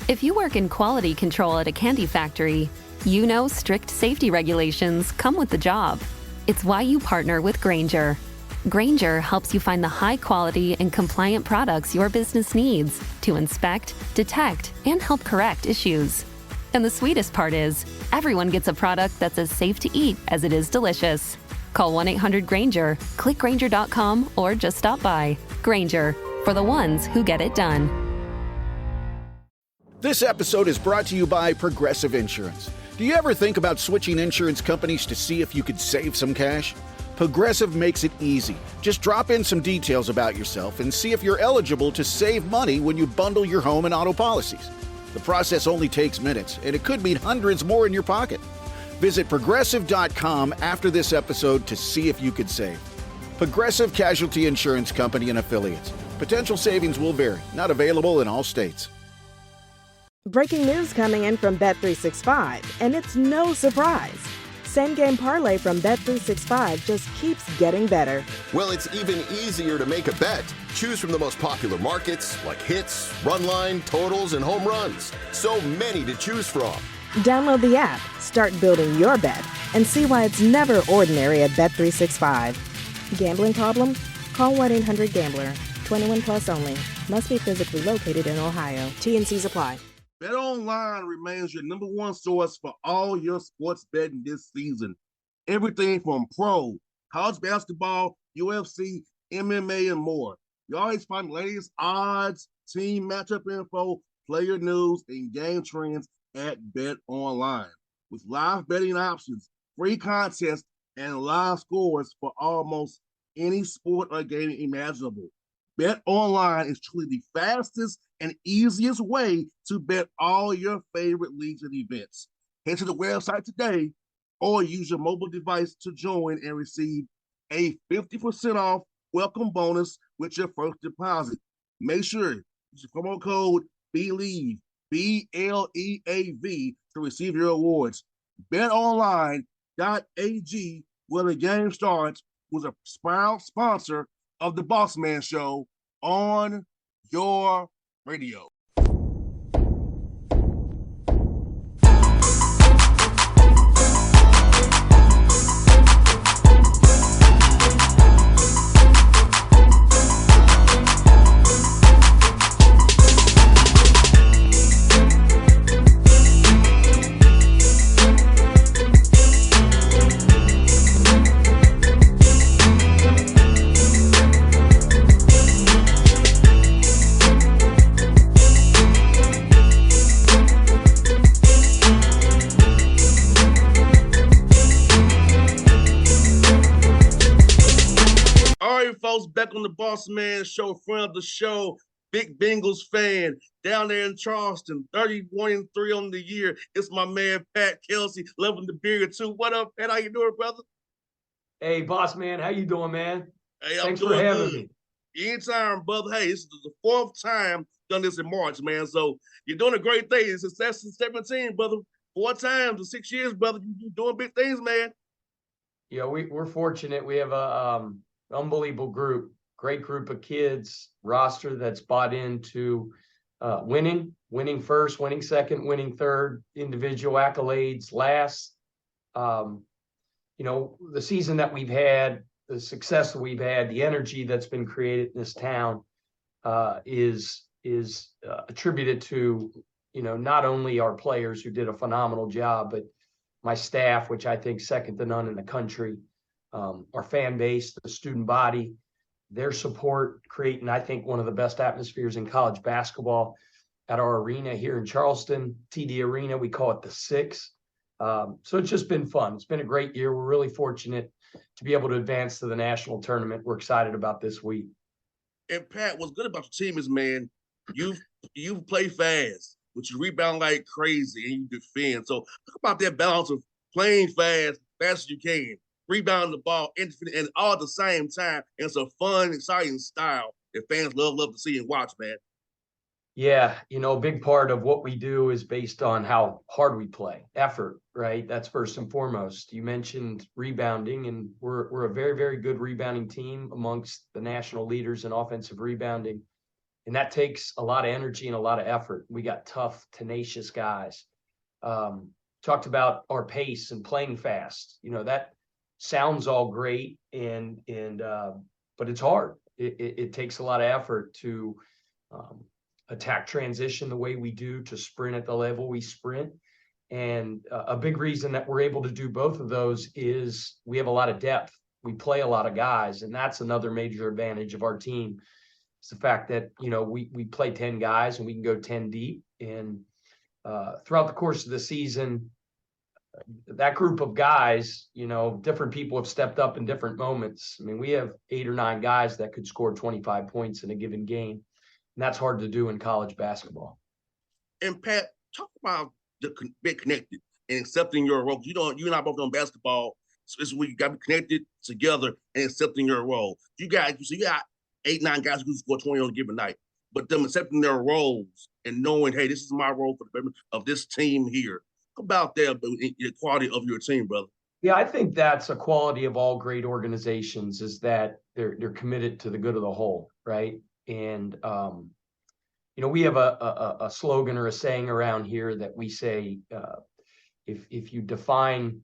If you work in quality control at a candy factory, you know strict safety regulations come with the job. It's why you partner with Grainger. Grainger helps you find the high-quality and compliant products your business needs to inspect, detect, and help correct issues. And the sweetest part is, everyone gets a product that's as safe to eat as it is delicious. Call 1-800-GRAINGER, click Grainger.com, or just stop by. Grainger, for the ones who get it done. This episode is brought to you by Progressive Insurance. Do you ever think about switching insurance companies to see if you could save some cash? Progressive makes it easy. Just drop in some details about yourself and see if you're eligible to save money when you bundle your home and auto policies. The process only takes minutes, and it could mean hundreds more in your pocket. Visit Progressive.com after this episode to see if you could save. Progressive Casualty Insurance Company and Affiliates. Potential savings will vary. Not available in all states. Breaking news coming in from Bet365, and it's no surprise. Same Game Parlay from Bet365 just keeps getting better. Well, it's even easier to make a bet. Choose from the most popular markets like hits, run line, totals, and home runs. So many to choose from. Download the app, start building your bet, and see why it's never ordinary at Bet365. Gambling problem? Call 1-800-GAMBLER. 21 plus only. Must be physically located in Ohio. T&Cs apply. BetOnline remains your number one source for all your sports betting this season. Everything from pro, college basketball, UFC, MMA, and more. You always find the latest odds, team matchup info, player news, and game trends at BetOnline. With live betting options, free contests, and live scores for almost any sport or game imaginable. BetOnline is truly the fastest and easiest way to bet all your favorite leagues and events. Head to the website today or use your mobile device to join and receive a 50% off welcome bonus with your first deposit. Make sure you use the promo code BELIEVE, BLEAV, to receive your awards. BetOnline.ag, where the game starts, was a proud sponsor of the Bossman Show on your radio. Folks, back on the Bossman Show, friend of the show, big Bengals fan, down there in Charleston, 31-3 on the year. It's my man, Pat Kelsey, loving the beard too. What up, Pat? How you doing, brother? Hey, Bossman, how you doing, man? Hey, Thanks for having me. Anytime, brother. Hey, this is the fourth time done this in March, man. So you're doing a great thing. It's success in 17, brother. 4 times in 6 years, brother. You're doing big things, man. Yeah, we're fortunate. We have a unbelievable group, great group of kids, roster that's bought into winning first, winning second, winning third, individual accolades last. The season that we've had, the success that we've had, the energy that's been created in this town is attributed to, not only our players who did a phenomenal job, but my staff, which I think second to none in the country. Our fan base, the student body, their support, creating, I think, one of the best atmospheres in college basketball at our arena here in Charleston, TD Arena. We call it the Six. So it's just been fun. It's been a great year. We're really fortunate to be able to advance to the national tournament. We're excited about this week. And Pat, what's good about your team is, man, you play fast, but you rebound like crazy and you defend. So talk about that balance of playing fast as you can, rebounding the ball, and all at the same time. And it's a fun, exciting style that fans love to see and watch, man. Yeah, a big part of what we do is based on how hard we play, effort, right? That's first and foremost. You mentioned rebounding, and we're a very, very good rebounding team amongst the national leaders in offensive rebounding. And that takes a lot of energy and a lot of effort. We got tough, tenacious guys. Talked about our pace and playing fast. That sounds all great, but it's hard. It takes a lot of effort to attack transition the way we do, to sprint at the level we sprint. And a big reason that we're able to do both of those is we have a lot of depth. We play a lot of guys, and that's another major advantage of our team. It's the fact that, we play 10 guys and we can go 10 deep. And throughout the course of the season, that group of guys, different people have stepped up in different moments. I mean, we have 8 or 9 guys that could score 25 points in a given game. And that's hard to do in college basketball. And Pat, talk about being connected and accepting your role. You and I both on basketball. So it's where you got to be connected together and accepting your role. You got 8, 9 guys who score 20 on a given night, but them accepting their roles and knowing, hey, this is my role for the betterment of this team here. About that, the quality of your team, brother. Yeah, I think that's a quality of all great organizations, is that they're committed to the good of the whole, right? And we have a slogan or a saying around here that we say, if you define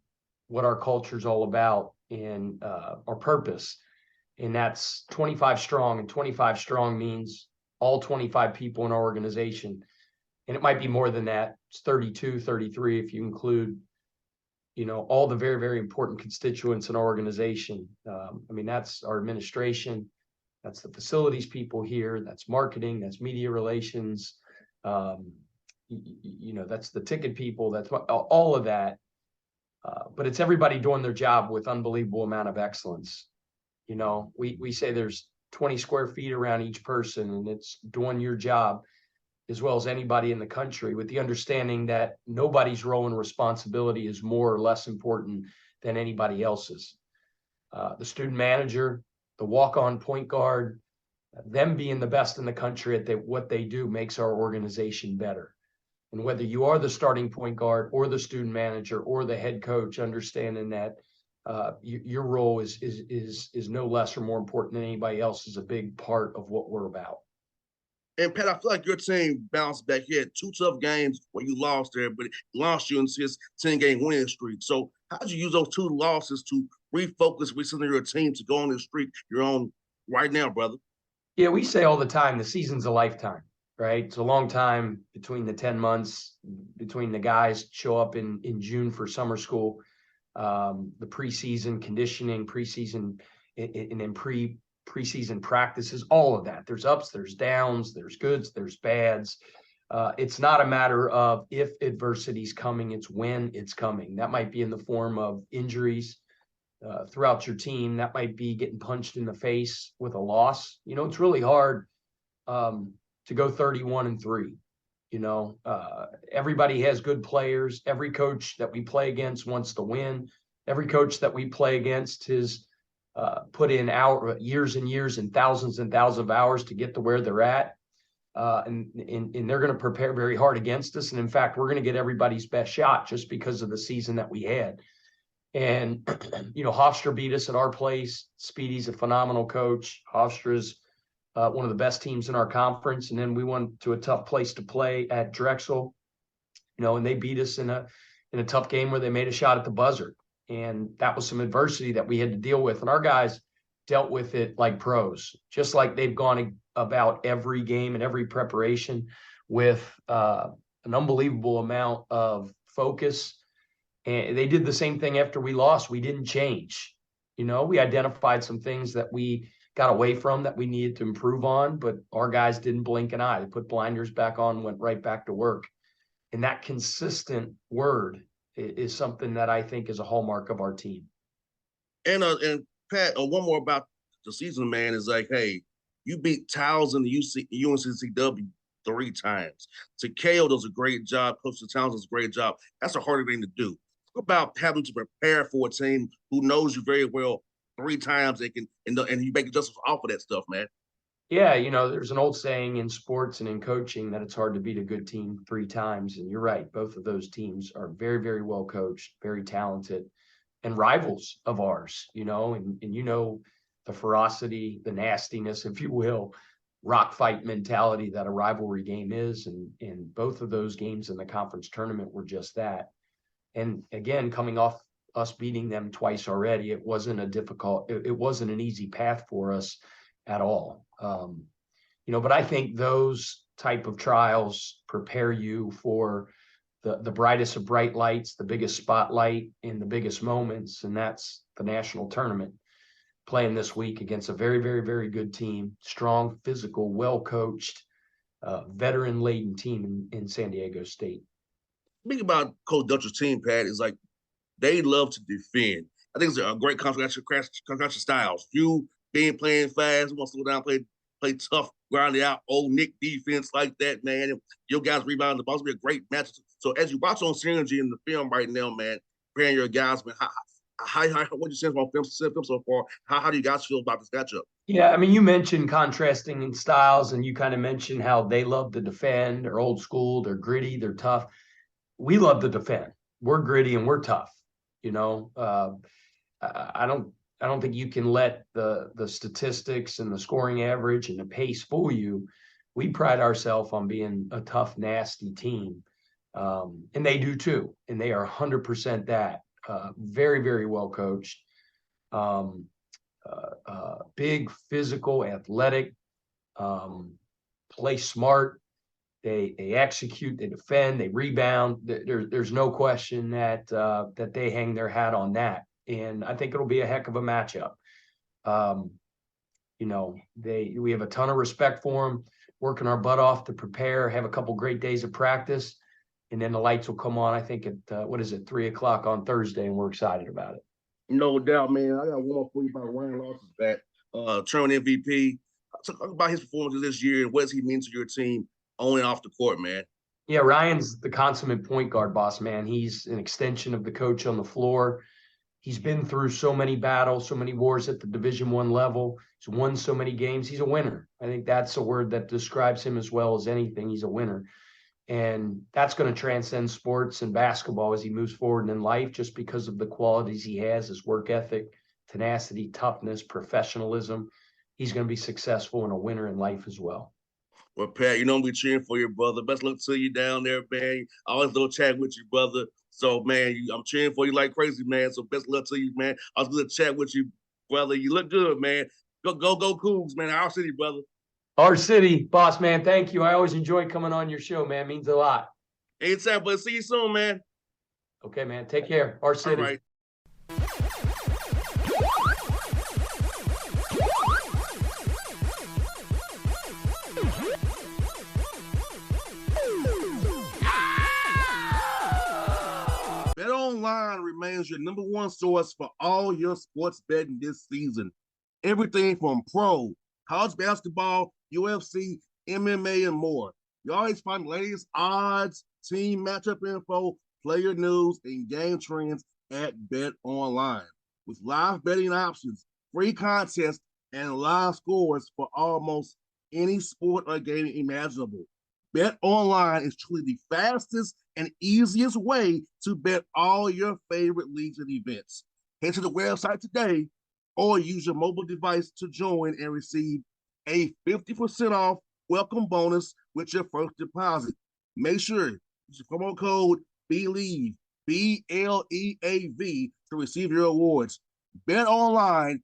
what our culture is all about and our purpose, and that's 25 strong, and 25 strong means all 25 people in our organization. And it might be more than that. It's 32, 33 if you include, all the very, very important constituents in our organization. That's our administration, that's the facilities people here, that's marketing, that's media relations, that's the ticket people, that's all of that. But it's everybody doing their job with unbelievable amount of excellence. We say there's 20 square feet around each person, and it's doing your job as well as anybody in the country, with the understanding that nobody's role and responsibility is more or less important than anybody else's. The student manager, the walk-on point guard, them being the best in the country at what they do makes our organization better. And whether you are the starting point guard or the student manager or the head coach, understanding that your role is no less or more important than anybody else is a big part of what we're about. And Pat, I feel like your team bounced back. You had 2 tough games where you lost there, but it launched you into his 10-game winning streak. So how did you use those 2 losses to refocus recently your team to go on this streak you're on right now, brother? Yeah, we say all the time, the season's a lifetime, right? It's a long time between the 10 months, between the guys show up in June for summer school, the preseason conditioning, preseason, and then preseason practices, all of that. There's ups, there's downs, there's goods, there's bads. It's not a matter of if adversity's coming, it's when it's coming. That might be in the form of injuries throughout your team. That might be getting punched in the face with a loss. It's really hard to go 31-3. Everybody has good players. Every coach that we play against wants to win. Every coach that we play against is put in years and years and thousands of hours to get to where they're at. And they're going to prepare very hard against us. And in fact, we're going to get everybody's best shot just because of the season that we had. And, Hofstra beat us at our place. Speedy's a phenomenal coach. Hofstra's one of the best teams in our conference. And then we went to a tough place to play at Drexel, and they beat us in a tough game where they made a shot at the buzzer. And that was some adversity that we had to deal with. And our guys dealt with it like pros, just like they've gone about every game and every preparation with an unbelievable amount of focus. And they did the same thing after we lost. We didn't change. We identified some things that we got away from that we needed to improve on, but our guys didn't blink an eye. They put blinders back on, went right back to work. And that consistent word is something that I think is a hallmark of our team. And Pat, one more about the season, man, is like, hey, you beat Towson and UNCCW 3 times. Takeo does a great job. Coach Townsend does a great job. That's a harder thing to do. Talk about having to prepare for a team who knows you very well 3 times. And you make adjustments off of that stuff, man. Yeah, there's an old saying in sports and in coaching that it's hard to beat a good team 3 times. And you're right. Both of those teams are very, very well coached, very talented, and rivals of ours, and the ferocity, the nastiness, if you will, rock fight mentality that a rivalry game is. And both of those games in the conference tournament were just that. And again, coming off us beating them twice already, it wasn't an easy path for us at all. But I think those type of trials prepare you for the brightest of bright lights, the biggest spotlight in the biggest moments, and that's the national tournament. Playing this week against a very, very, very good team, strong, physical, well-coached, veteran-laden team in San Diego State. Think about Coach Dutcher's team, Pat, is like they love to defend. I think it's a great contrast styles. You playing fast, want to slow down, play tough, grind it out, old Nick defense like that, man. Your guys rebound the ball. It's be a great match. So as you watch on Synergy in the film right now, man, preparing your guys, man, what you sense on film so far? How do you guys feel about this matchup? Yeah, I mean, you mentioned contrasting in styles, and you kind of mentioned how they love to defend. They're old school, they're gritty, they're tough. We love to defend. We're gritty and we're tough. I don't think you can let the statistics and the scoring average and the pace fool you. We pride ourselves on being a tough, nasty team. And they do too. And they are 100% that. Very, very well coached. Big, physical, athletic, play smart. They execute, they defend, they rebound. There's no question that they hang their hat on that. And I think it'll be a heck of a matchup. We have a ton of respect for them, working our butt off to prepare, have a couple great days of practice, and then the lights will come on, I think, at 3:00 on Thursday, and we're excited about it. No doubt, man. I got one more for you about Ryan Lawson's back. Tournament MVP. Talk about his performances this year and what does he mean to your team on and off the court, man. Yeah, Ryan's the consummate point guard, boss man. He's an extension of the coach on the floor. He's been through so many battles, so many wars at the Division I level. He's won so many games. He's a winner. I think that's a word that describes him as well as anything. He's a winner. And that's going to transcend sports and basketball as he moves forward in life, just because of the qualities he has, his work ethic, tenacity, toughness, professionalism. He's going to be successful and a winner in life as well. Well, Pat, we're cheering for your brother. Best luck to you down there, man. I always love chatting with you, brother. So, man, I'm cheering for you like crazy, man. So best luck to you, man. I was going to chat with you, brother. You look good, man. Go Cougs, man. Our city, brother. Our city, boss man. Thank you. I always enjoy coming on your show, man. Means a lot. Anytime, but see you soon, man. Okay, man. Take care. Our city. All right. BetOnline remains your number one source for all your sports betting this season. Everything from pro, college basketball, UFC, MMA, and more. You always find the latest odds, team matchup info, player news, and game trends at BetOnline. With live betting options, free contests, and live scores for almost any sport or game imaginable. BetOnline is truly the fastest and easiest way to bet all your favorite leagues and events. Head to the website today or use your mobile device to join and receive a 50% off welcome bonus with your first deposit. Make sure you use the promo code BELIEVE, BLEAV, to receive your awards. BetOnline.ag,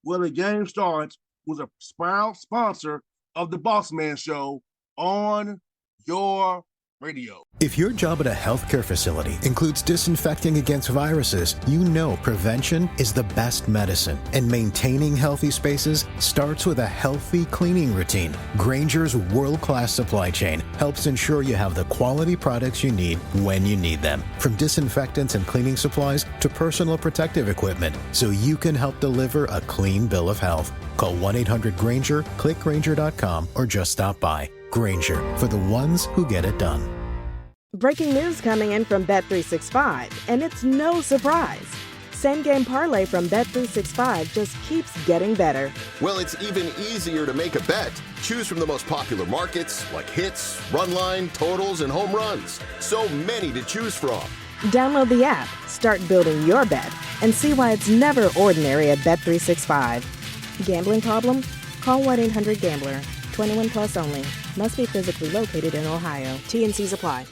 where the game starts, was a proud sponsor of the Bossman Show on your radio. If your job at a healthcare facility includes disinfecting against viruses, you know prevention is the best medicine. And maintaining healthy spaces starts with a healthy cleaning routine. Grainger's world-class supply chain helps ensure you have the quality products you need when you need them. From disinfectants and cleaning supplies to personal protective equipment, so you can help deliver a clean bill of health. Call 1-800-GRAINGER, click Grainger.com, or just stop by. Grainger, for the ones who get it done. Breaking news coming in from Bet365, and it's no surprise. Same Game Parlay from Bet365 just keeps getting better. Well, it's even easier to make a bet. Choose from the most popular markets like hits, run line, totals, and home runs. So many to choose from. Download the app, start building your bet, and see why it's never ordinary at Bet365. Gambling problem? Call 1-800-GAMBLER. 21 plus only. Must be physically located in Ohio. T&Cs apply.